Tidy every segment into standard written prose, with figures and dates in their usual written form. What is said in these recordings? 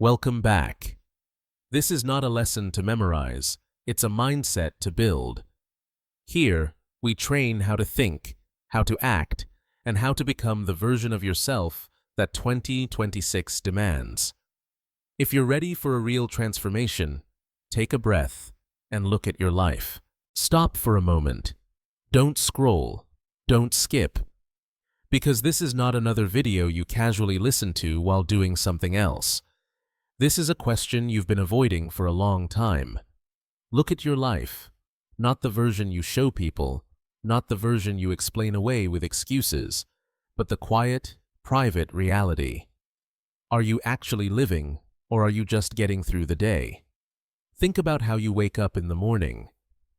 Welcome back. This is not a lesson to memorize, it's a mindset to build. Here, we train how to think, how to act, and how to become the version of yourself that 2026 demands. If you're ready for a real transformation, take a breath and look at your life. Stop for a moment. Don't scroll. Don't skip. Because this is not another video you casually listen to while doing something else. This is a question you've been avoiding for a long time. Look at your life, not the version you show people, not the version you explain away with excuses, but the quiet, private reality. Are you actually living, or are you just getting through the day? Think about how you wake up in the morning.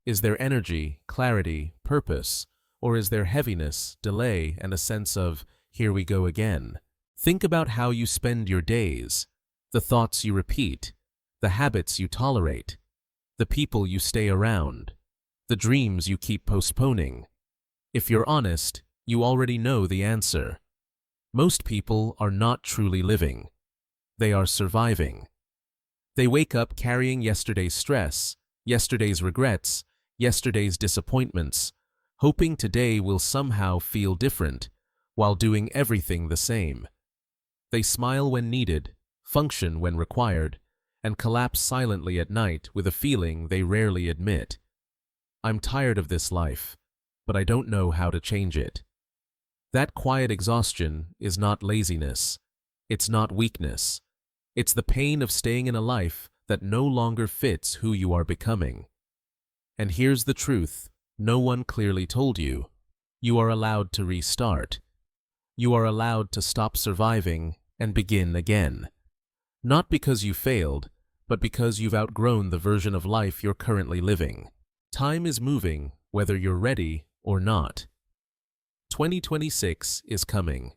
Is there energy, clarity, purpose, or is there heaviness, delay, and a sense of, here we go again? Think about how you spend your days, the thoughts you repeat, the habits you tolerate, the people you stay around, the dreams you keep postponing. If you're honest, you already know the answer. Most people are not truly living. They are surviving. They wake up carrying yesterday's stress, yesterday's regrets, yesterday's disappointments, hoping today will somehow feel different, while doing everything the same. They smile when needed, function when required, and collapse silently at night with a feeling they rarely admit. I'm tired of this life, but I don't know how to change it. That quiet exhaustion is not laziness. It's not weakness. It's the pain of staying in a life that no longer fits who you are becoming. And here's the truth no one clearly told you. You are allowed to restart. You are allowed to stop surviving and begin again. Not because you failed, but because you've outgrown the version of life you're currently living. Time is moving, whether you're ready or not. 2026 is coming.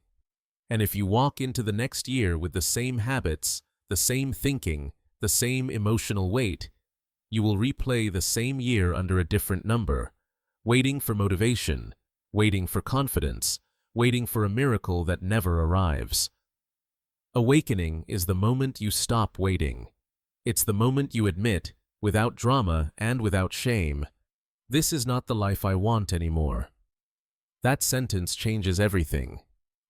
And if you walk into the next year with the same habits, the same thinking, the same emotional weight, you will replay the same year under a different number, waiting for motivation, waiting for confidence, waiting for a miracle that never arrives. Awakening is the moment you stop waiting. It's the moment you admit, without drama and without shame, this is not the life I want anymore. That sentence changes everything,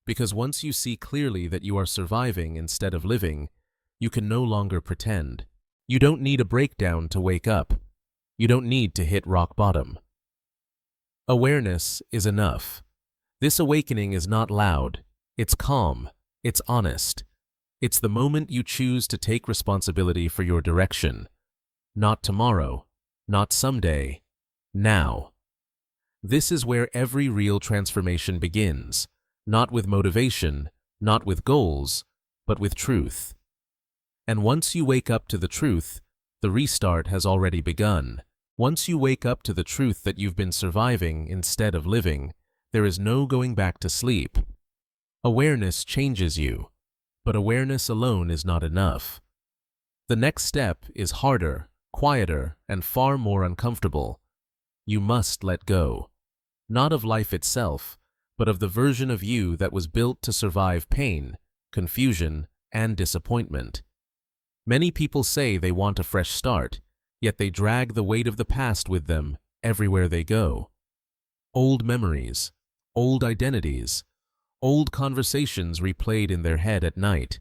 because once you see clearly that you are surviving instead of living, you can no longer pretend. You don't need a breakdown to wake up. You don't need to hit rock bottom. Awareness is enough. This awakening is not loud. It's calm. It's honest. It's the moment you choose to take responsibility for your direction. Not tomorrow, not someday, now. This is where every real transformation begins, not with motivation, not with goals, but with truth. And once you wake up to the truth, the restart has already begun. Once you wake up to the truth that you've been surviving instead of living, there is no going back to sleep. Awareness changes you. But awareness alone is not enough. The next step is harder, quieter, and far more uncomfortable. You must let go. Not of life itself, but of the version of you that was built to survive pain, confusion, and disappointment. Many people say they want a fresh start, yet they drag the weight of the past with them everywhere they go. Old memories, old identities, old conversations replayed in their head at night,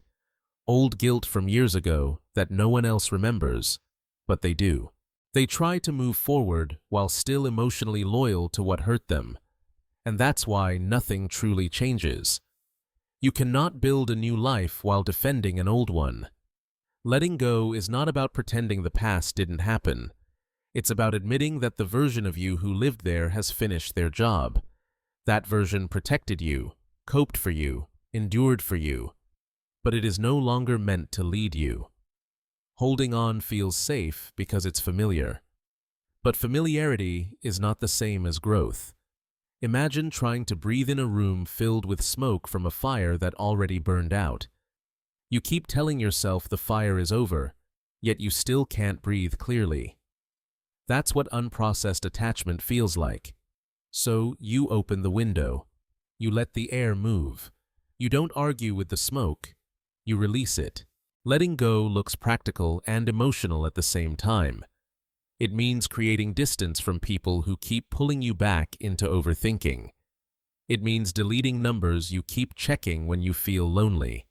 old guilt from years ago that no one else remembers, but they do. They try to move forward while still emotionally loyal to what hurt them, and that's why nothing truly changes. You cannot build a new life while defending an old one. Letting go is not about pretending the past didn't happen. It's about admitting that the version of you who lived there has finished their job. That version protected you, coped for you, endured for you, but it is no longer meant to lead you. Holding on feels safe because it's familiar. But familiarity is not the same as growth. Imagine trying to breathe in a room filled with smoke from a fire that already burned out. You keep telling yourself the fire is over, yet you still can't breathe clearly. That's what unprocessed attachment feels like. So you open the window. You let the air move. You don't argue with the smoke. You release it. Letting go looks practical and emotional at the same time. It means creating distance from people who keep pulling you back into overthinking. It means deleting numbers you keep checking when you feel lonely.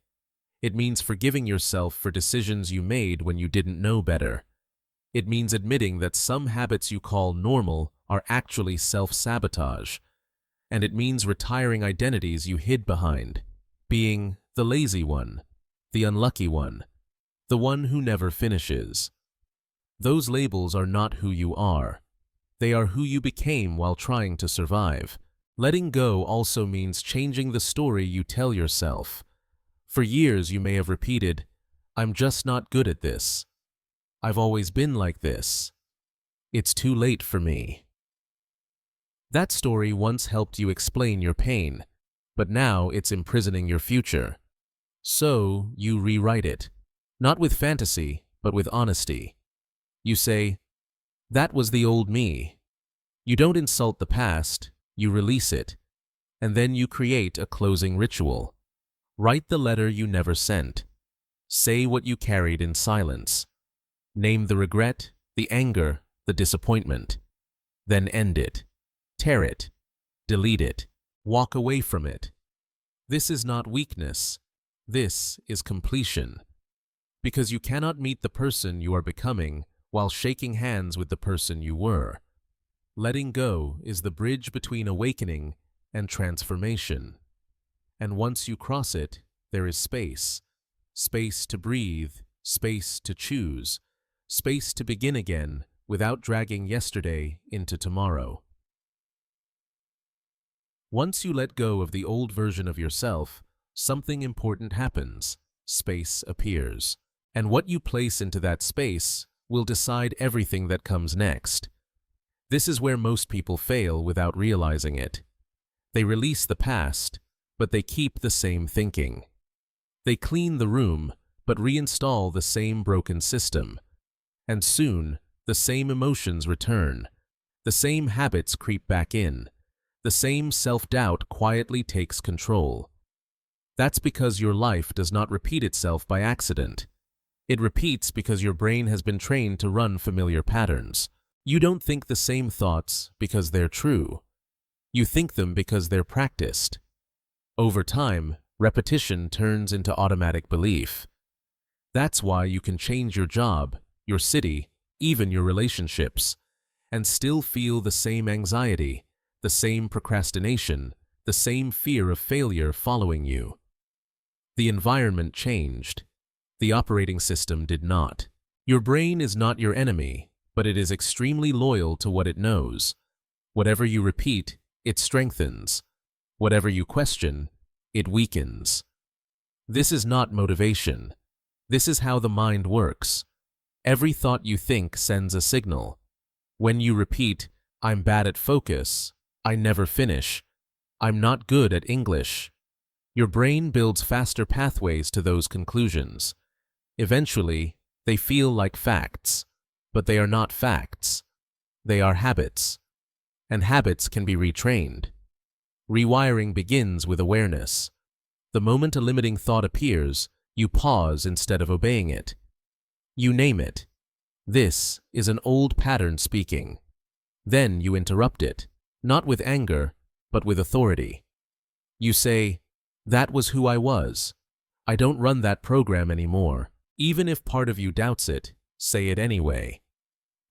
It means forgiving yourself for decisions you made when you didn't know better. It means admitting that some habits you call normal are actually self-sabotage. And it means retiring identities you hid behind, being the lazy one, the unlucky one, the one who never finishes. Those labels are not who you are. They are who you became while trying to survive. Letting go also means changing the story you tell yourself. For years you may have repeated, "I'm just not good at this. I've always been like this. It's too late for me." That story once helped you explain your pain, but now it's imprisoning your future. So you rewrite it, not with fantasy, but with honesty. You say, "That was the old me." You don't insult the past, you release it, and then you create a closing ritual. Write the letter you never sent. Say what you carried in silence. Name the regret, the anger, the disappointment. Then end it. Tear it. Delete it. Walk away from it. This is not weakness. This is completion. Because you cannot meet the person you are becoming while shaking hands with the person you were. Letting go is the bridge between awakening and transformation. And once you cross it, there is space. Space to breathe, space to choose, space to begin again without dragging yesterday into tomorrow. Once you let go of the old version of yourself, something important happens. Space appears. And what you place into that space will decide everything that comes next. This is where most people fail without realizing it. They release the past, but they keep the same thinking. They clean the room, but reinstall the same broken system. And soon, the same emotions return. The same habits creep back in. The same self-doubt quietly takes control. That's because your life does not repeat itself by accident. It repeats because your brain has been trained to run familiar patterns. You don't think the same thoughts because they're true. You think them because they're practiced. Over time, repetition turns into automatic belief. That's why you can change your job, your city, even your relationships, and still feel the same anxiety, the same procrastination, the same fear of failure following you. The environment changed. The operating system did not. Your brain is not your enemy, but it is extremely loyal to what it knows. Whatever you repeat, it strengthens. Whatever you question, it weakens. This is not motivation. This is how the mind works. Every thought you think sends a signal. When you repeat, "I'm bad at focus," "I never finish," "I'm not good at English," your brain builds faster pathways to those conclusions. Eventually, they feel like facts, but they are not facts. They are habits. And habits can be retrained. Rewiring begins with awareness. The moment a limiting thought appears, you pause instead of obeying it. You name it. This is an old pattern speaking. Then you interrupt it, not with anger, but with authority. You say, "That was who I was. I don't run that program anymore." Even if part of you doubts it, say it anyway.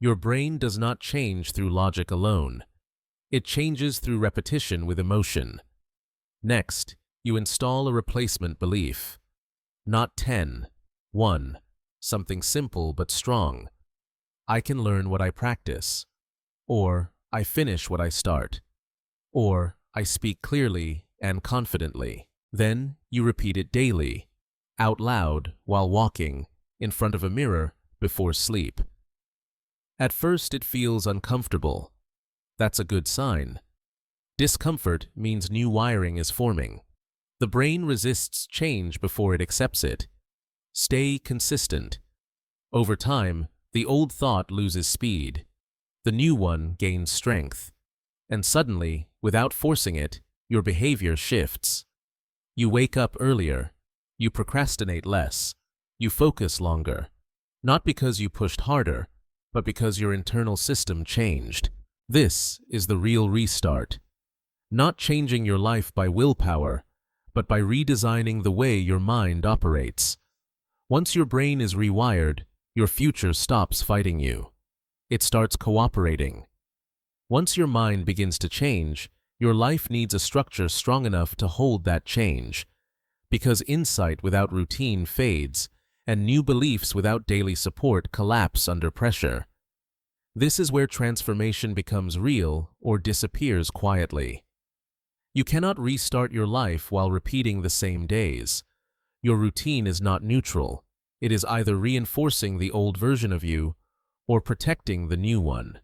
Your brain does not change through logic alone. It changes through repetition with emotion. Next, you install a replacement belief. Not 10, 1, something simple but strong. I can learn what I practice. Or, I finish what I start. Or, I speak clearly and confidently. Then, you repeat it daily, out loud, while walking, in front of a mirror, before sleep. At first it feels uncomfortable. That's a good sign. Discomfort means new wiring is forming. The brain resists change before it accepts it. Stay consistent. Over time, the old thought loses speed. The new one gains strength. And suddenly, without forcing it, your behavior shifts. You wake up earlier. You procrastinate less. You focus longer, not because you pushed harder, but because your internal system changed. This is the real restart. Not changing your life by willpower, but by redesigning the way your mind operates. Once your brain is rewired, your future stops fighting you. It starts cooperating. Once your mind begins to change, your life needs a structure strong enough to hold that change. Because insight without routine fades, and new beliefs without daily support collapse under pressure. This is where transformation becomes real or disappears quietly. You cannot restart your life while repeating the same days. Your routine is not neutral. It is either reinforcing the old version of you or protecting the new one.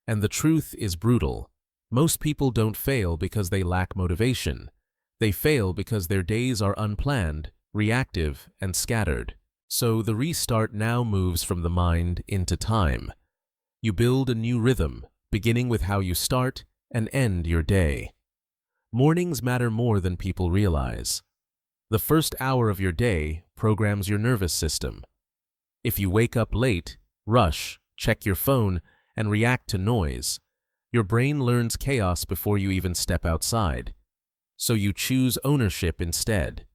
And the truth is brutal. Most people don't fail because they lack motivation. They fail because their days are unplanned, reactive, and scattered. So the restart now moves from the mind into time. You build a new rhythm, beginning with how you start and end your day. Mornings matter more than people realize. The first hour of your day programs your nervous system. If you wake up late, rush, check your phone, and react to noise, your brain learns chaos before you even step outside. So you choose ownership instead.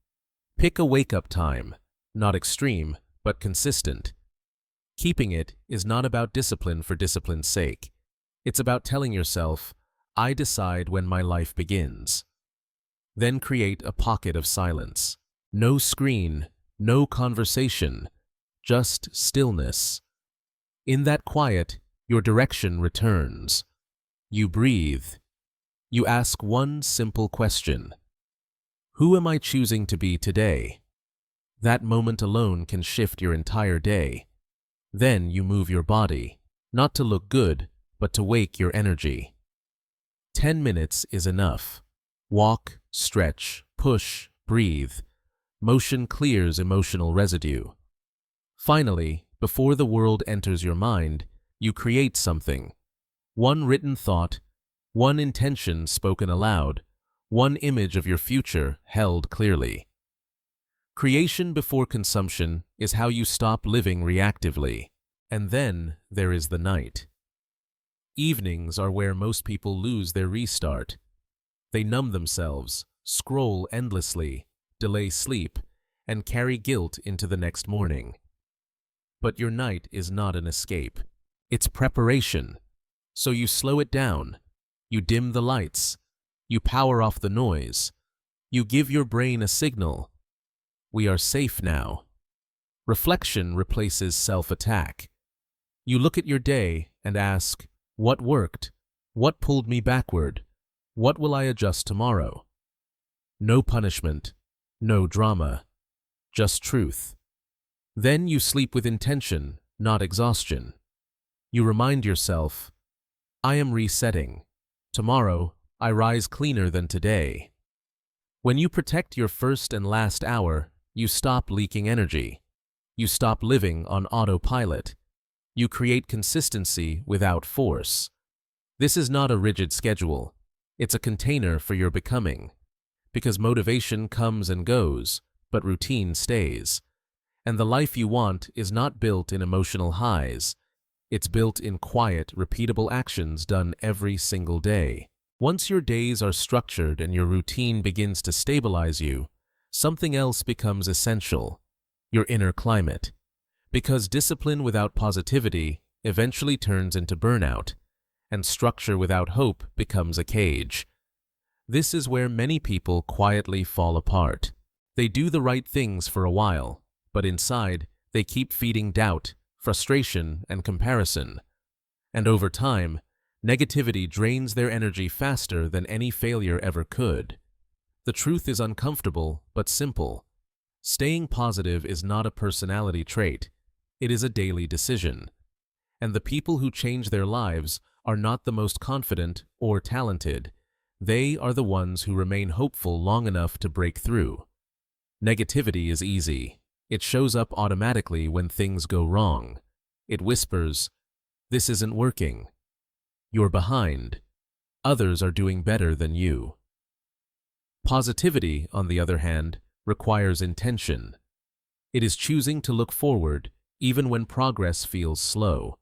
Pick a wake-up time, not extreme, but consistent. Keeping it is not about discipline for discipline's sake. It's about telling yourself, I decide when my life begins. Then create a pocket of silence. No screen, no conversation, just stillness. In that quiet, your direction returns. You breathe. You ask one simple question. Who am I choosing to be today? That moment alone can shift your entire day. Then you move your body, not to look good, but to wake your energy. 10 minutes is enough. Walk, stretch, push, breathe. Motion clears emotional residue. Finally, before the world enters your mind, you create something. One written thought, one intention spoken aloud, one image of your future held clearly. Creation before consumption is how you stop living reactively. And then there is the night. Evenings are where most people lose their restart. They numb themselves, scroll endlessly, delay sleep, and carry guilt into the next morning. But your night is not an escape. It's preparation. So you slow it down. You dim the lights. You power off the noise. You give your brain a signal. We are safe now. Reflection replaces self-attack. You look at your day and ask, what worked? What pulled me backward? What will I adjust tomorrow? No punishment, no drama, just truth. Then you sleep with intention, not exhaustion. You remind yourself, I am resetting. Tomorrow, I rise cleaner than today. When you protect your first and last hour, you stop leaking energy. You stop living on autopilot. You create consistency without force. This is not a rigid schedule. It's a container for your becoming. Because motivation comes and goes, but routine stays. And the life you want is not built in emotional highs. It's built in quiet, repeatable actions done every single day. Once your days are structured and your routine begins to stabilize you, something else becomes essential: your inner climate. Because discipline without positivity eventually turns into burnout, and structure without hope becomes a cage. This is where many people quietly fall apart. They do the right things for a while, but inside, they keep feeding doubt, frustration, and comparison. And over time, negativity drains their energy faster than any failure ever could. The truth is uncomfortable, but simple. Staying positive is not a personality trait. It is a daily decision. And the people who change their lives are not the most confident or talented. They are the ones who remain hopeful long enough to break through. Negativity is easy. It shows up automatically when things go wrong. It whispers, "This isn't working. You're behind. Others are doing better than you." Positivity, on the other hand, requires intention. It is choosing to look forward, even when progress feels slow.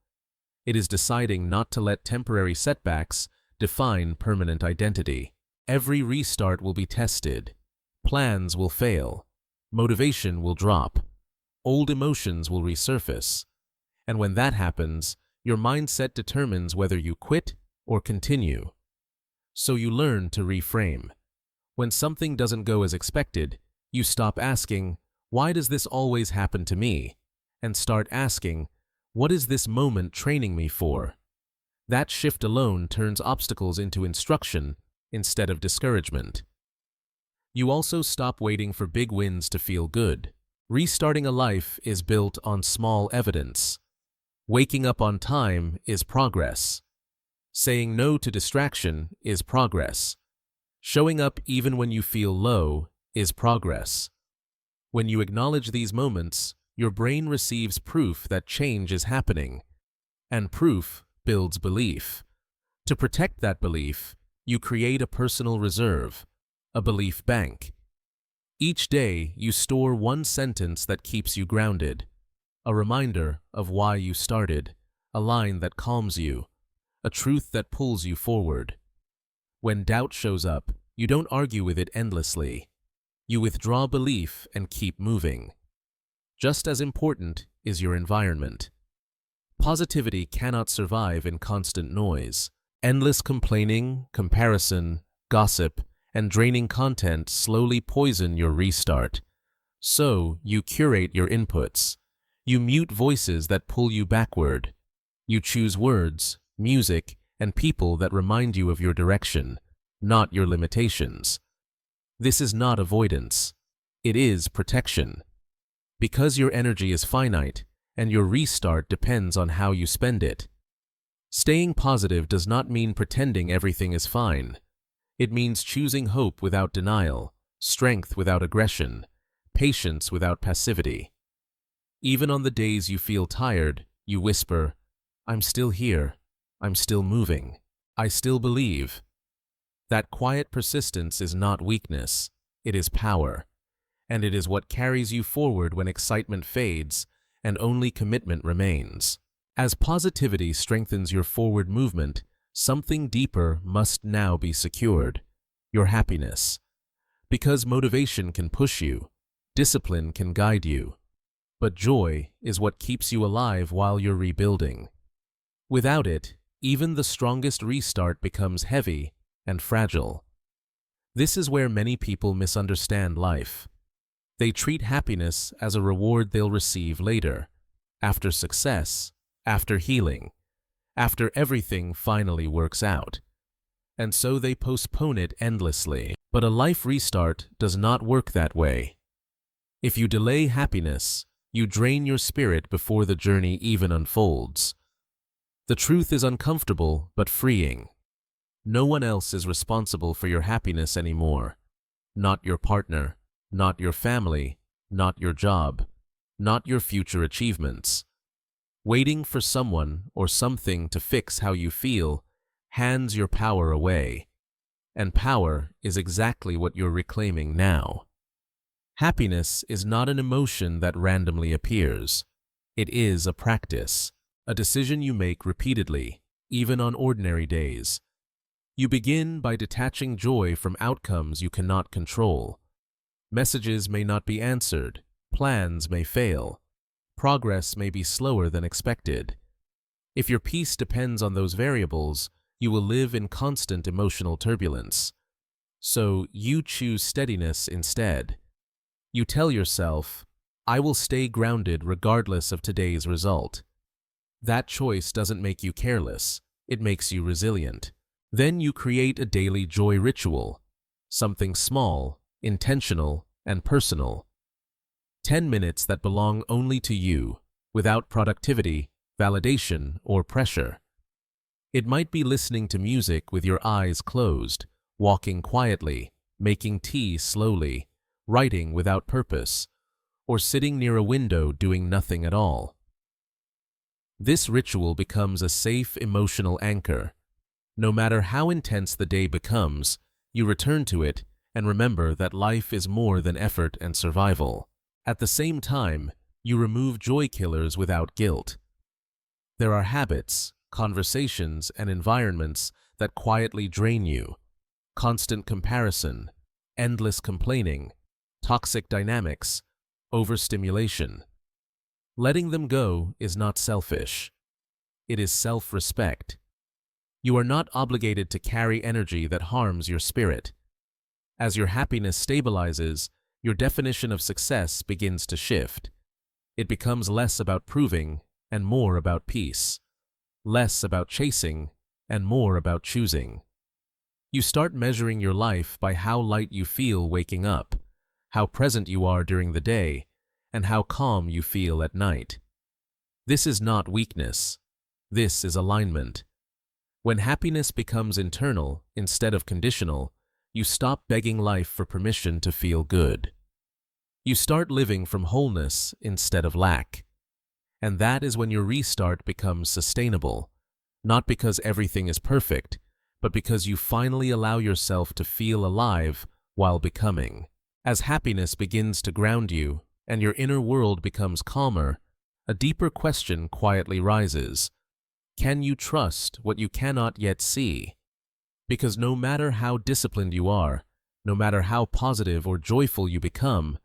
It is deciding not to let temporary setbacks define permanent identity. Every restart will be tested. Plans will fail. Motivation will drop. Old emotions will resurface. And when that happens, your mindset determines whether you quit or continue. So you learn to reframe. When something doesn't go as expected, you stop asking, "Why does this always happen to me?" and start asking, "What is this moment training me for?" That shift alone turns obstacles into instruction instead of discouragement. You also stop waiting for big wins to feel good. Restarting a life is built on small evidence. Waking up on time is progress. Saying no to distraction is progress. Showing up even when you feel low is progress. When you acknowledge these moments, your brain receives proof that change is happening, and proof builds belief. To protect that belief, you create a personal reserve, a belief bank. Each day, you store one sentence that keeps you grounded, a reminder of why you started, a line that calms you, a truth that pulls you forward. When doubt shows up, you don't argue with it endlessly. You withdraw belief and keep moving. Just as important is your environment. Positivity cannot survive in constant noise. Endless complaining, comparison, gossip, and draining content slowly poison your restart. So, you curate your inputs. You mute voices that pull you backward. You choose words, music, and people that remind you of your direction, not your limitations. This is not avoidance. It is protection. Because your energy is finite, and your restart depends on how you spend it. Staying positive does not mean pretending everything is fine. It means choosing hope without denial, strength without aggression, patience without passivity. Even on the days you feel tired, you whisper, "I'm still here. I'm still moving. I still believe." That quiet persistence is not weakness, it is power. And it is what carries you forward when excitement fades and only commitment remains. As positivity strengthens your forward movement, something deeper must now be secured: your happiness. Because motivation can push you, discipline can guide you, but joy is what keeps you alive while you're rebuilding. Without it, even the strongest restart becomes heavy and fragile. This is where many people misunderstand life. They treat happiness as a reward they'll receive later, after success, after healing, after everything finally works out. And so they postpone it endlessly. But a life restart does not work that way. If you delay happiness, you drain your spirit before the journey even unfolds. The truth is uncomfortable but freeing. No one else is responsible for your happiness anymore. Not your partner, not your family, not your job, not your future achievements. Waiting for someone or something to fix how you feel hands your power away. And power is exactly what you're reclaiming now. Happiness is not an emotion that randomly appears. It is a practice, a decision you make repeatedly, even on ordinary days. You begin by detaching joy from outcomes you cannot control. Messages may not be answered, plans may fail, progress may be slower than expected. If your peace depends on those variables, you will live in constant emotional turbulence. So you choose steadiness instead. You tell yourself, "I will stay grounded regardless of today's result." That choice doesn't make you careless, it makes you resilient. Then you create a daily joy ritual, something small, intentional, and personal. 10 minutes that belong only to you, without productivity, validation, or pressure. It might be listening to music with your eyes closed, walking quietly, making tea slowly, writing without purpose, or sitting near a window doing nothing at all. This ritual becomes a safe emotional anchor. No matter how intense the day becomes, you return to it and remember that life is more than effort and survival. At the same time, you remove joy killers without guilt. There are habits, conversations, and environments that quietly drain you. Constant comparison, endless complaining, toxic dynamics, overstimulation. Letting them go is not selfish. It is self-respect. You are not obligated to carry energy that harms your spirit. As your happiness stabilizes, your definition of success begins to shift. It becomes less about proving and more about peace. Less about chasing and more about choosing. You start measuring your life by how light you feel waking up, how present you are during the day, and how calm you feel at night. This is not weakness. This is alignment. When happiness becomes internal instead of conditional, you stop begging life for permission to feel good. You start living from wholeness instead of lack. And that is when your restart becomes sustainable, not because everything is perfect, but because you finally allow yourself to feel alive while becoming. As happiness begins to ground you and your inner world becomes calmer, a deeper question quietly rises. Can you trust what you cannot yet see? Because no matter how disciplined you are, no matter how positive or joyful you become,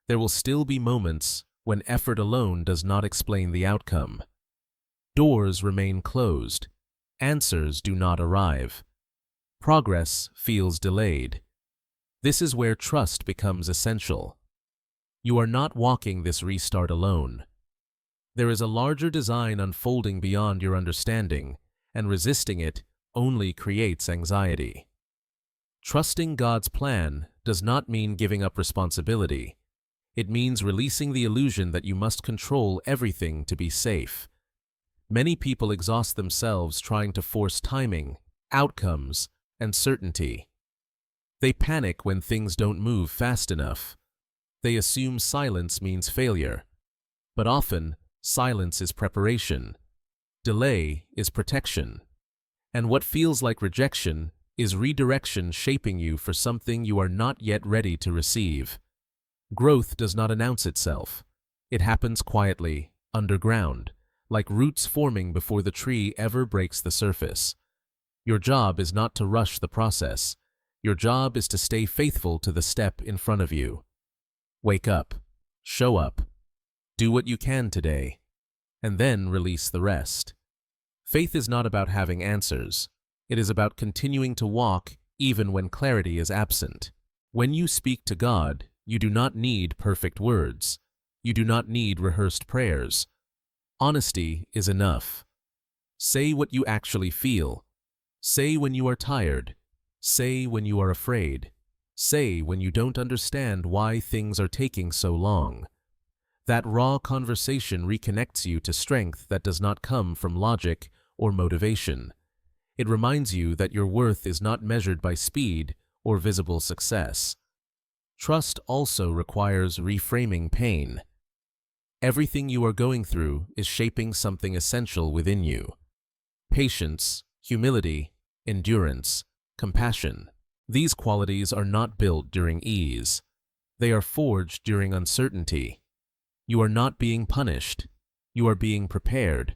there will still be moments when effort alone does not explain the outcome. Doors remain closed. Answers do not arrive. Progress feels delayed. This is where trust becomes essential. You are not walking this restart alone. There is a larger design unfolding beyond your understanding, and resisting it only creates anxiety. Trusting God's plan does not mean giving up responsibility. It means releasing the illusion that you must control everything to be safe. Many people exhaust themselves trying to force timing, outcomes, and certainty. They panic when things don't move fast enough. They assume silence means failure. But often, silence is preparation. Delay is protection. And what feels like rejection is redirection shaping you for something you are not yet ready to receive. Growth does not announce itself. It happens quietly, underground, like roots forming before the tree ever breaks the surface. Your job is not to rush the process. Your job is to stay faithful to the step in front of you. Wake up, show up, do what you can today, and then release the rest. Faith is not about having answers. It is about continuing to walk even when clarity is absent. When you speak to God, you do not need perfect words. You do not need rehearsed prayers. Honesty is enough. Say what you actually feel. Say when you are tired. Say when you are afraid. Say when you don't understand why things are taking so long. That raw conversation reconnects you to strength that does not come from logic or motivation. It reminds you that your worth is not measured by speed or visible success. Trust also requires reframing pain. Everything you are going through is shaping something essential within you. Patience, humility, endurance, compassion. These qualities are not built during ease. They are forged during uncertainty. You are not being punished. You are being prepared.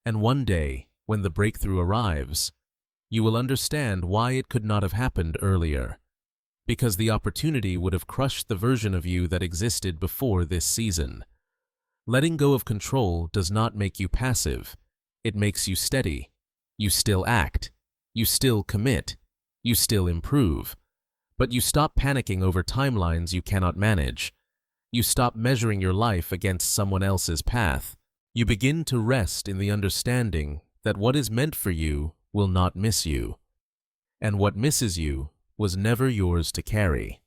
And one day, when the breakthrough arrives, you will understand why it could not have happened earlier. Because the opportunity would have crushed the version of you that existed before this season. Letting go of control does not make you passive. It makes you steady. You still act. You still commit. You still improve. But you stop panicking over timelines you cannot manage. You stop measuring your life against someone else's path. You begin to rest in the understanding that what is meant for you will not miss you. And what misses you was never yours to carry.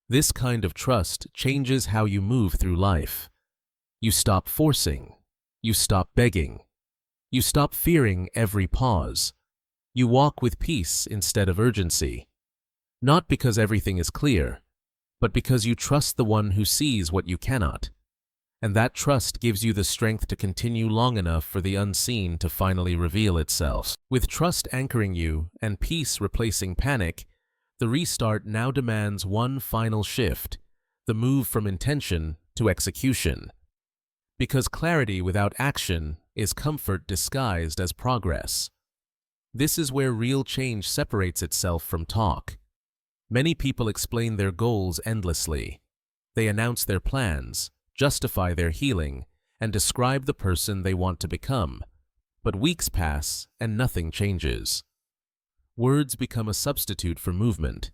This kind of trust changes how you move through life. You stop forcing. You stop begging. You stop fearing every pause. You walk with peace instead of urgency. Not because everything is clear, but because you trust the one who sees what you cannot. And that trust gives you the strength to continue long enough for the unseen to finally reveal itself. With trust anchoring you and peace replacing panic, the restart now demands one final shift, the move from intention to execution. Because clarity without action is comfort disguised as progress. This is where real change separates itself from talk. Many people explain their goals endlessly. They announce their plans, justify their healing, and describe the person they want to become. But weeks pass and nothing changes. Words become a substitute for movement,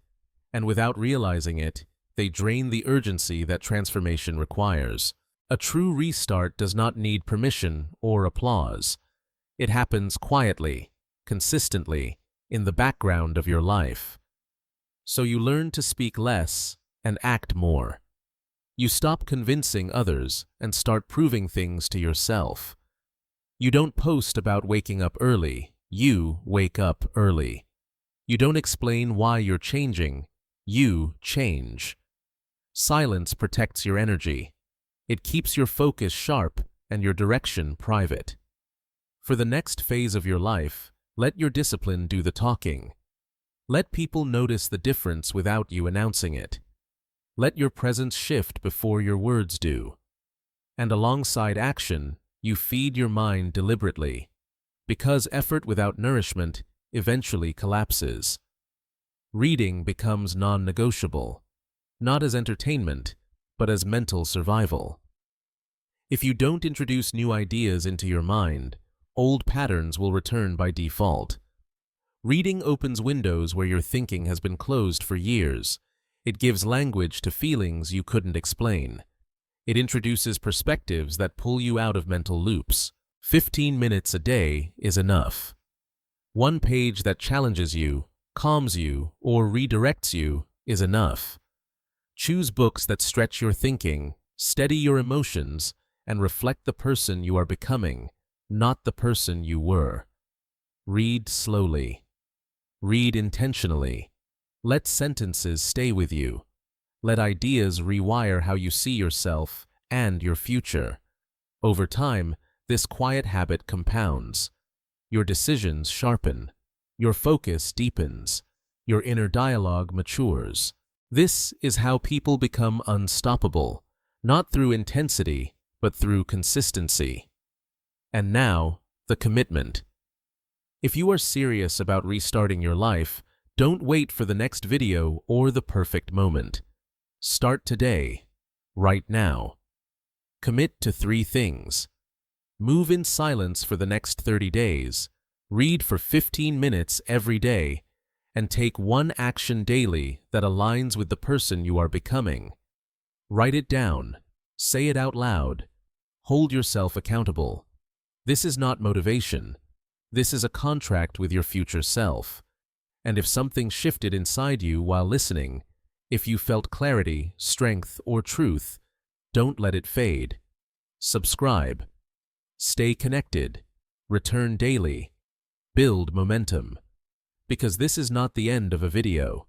and without realizing it, they drain the urgency that transformation requires. A true restart does not need permission or applause. It happens quietly, consistently, in the background of your life. So you learn to speak less and act more. You stop convincing others and start proving things to yourself. You don't post about waking up early, you wake up early. You don't explain why you're changing, you change. Silence protects your energy. It keeps your focus sharp and your direction private. For the next phase of your life, let your discipline do the talking. Let people notice the difference without you announcing it. Let your presence shift before your words do. And alongside action, you feed your mind deliberately, because effort without nourishment eventually collapses. Reading becomes non-negotiable, not as entertainment, but as mental survival. If you don't introduce new ideas into your mind, old patterns will return by default. Reading opens windows where your thinking has been closed for years. It gives language to feelings you couldn't explain. It introduces perspectives that pull you out of mental loops. 15 minutes a day is enough. One page that challenges you, calms you, or redirects you is enough. Choose books that stretch your thinking, steady your emotions, and reflect the person you are becoming, not the person you were. Read slowly. Read intentionally. Let sentences stay with you. Let ideas rewire how you see yourself and your future. Over time, this quiet habit compounds. Your decisions sharpen. Your focus deepens. Your inner dialogue matures. This is how people become unstoppable, not through intensity, but through consistency. And now, the commitment. If you are serious about restarting your life, don't wait for the next video or the perfect moment. Start today, right now. Commit to 3 things. Move in silence for the next 30 days, read for 15 minutes every day, and take one action daily that aligns with the person you are becoming. Write it down, say it out loud, hold yourself accountable. This is not motivation. This is a contract with your future self. And if something shifted inside you while listening, if you felt clarity, strength, or truth, don't let it fade. Subscribe. Stay connected. Return daily. Build momentum. Because this is not the end of a video.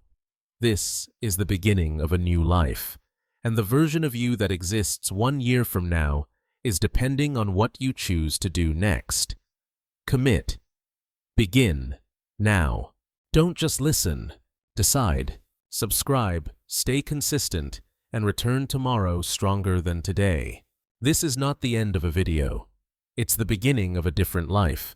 This is the beginning of a new life. And the version of you that exists 1 year from now is depending on what you choose to do next. Commit. Begin. Now. Don't just listen. Decide. Subscribe. Stay consistent. And return tomorrow stronger than today. This is not the end of a video. It's the beginning of a different life.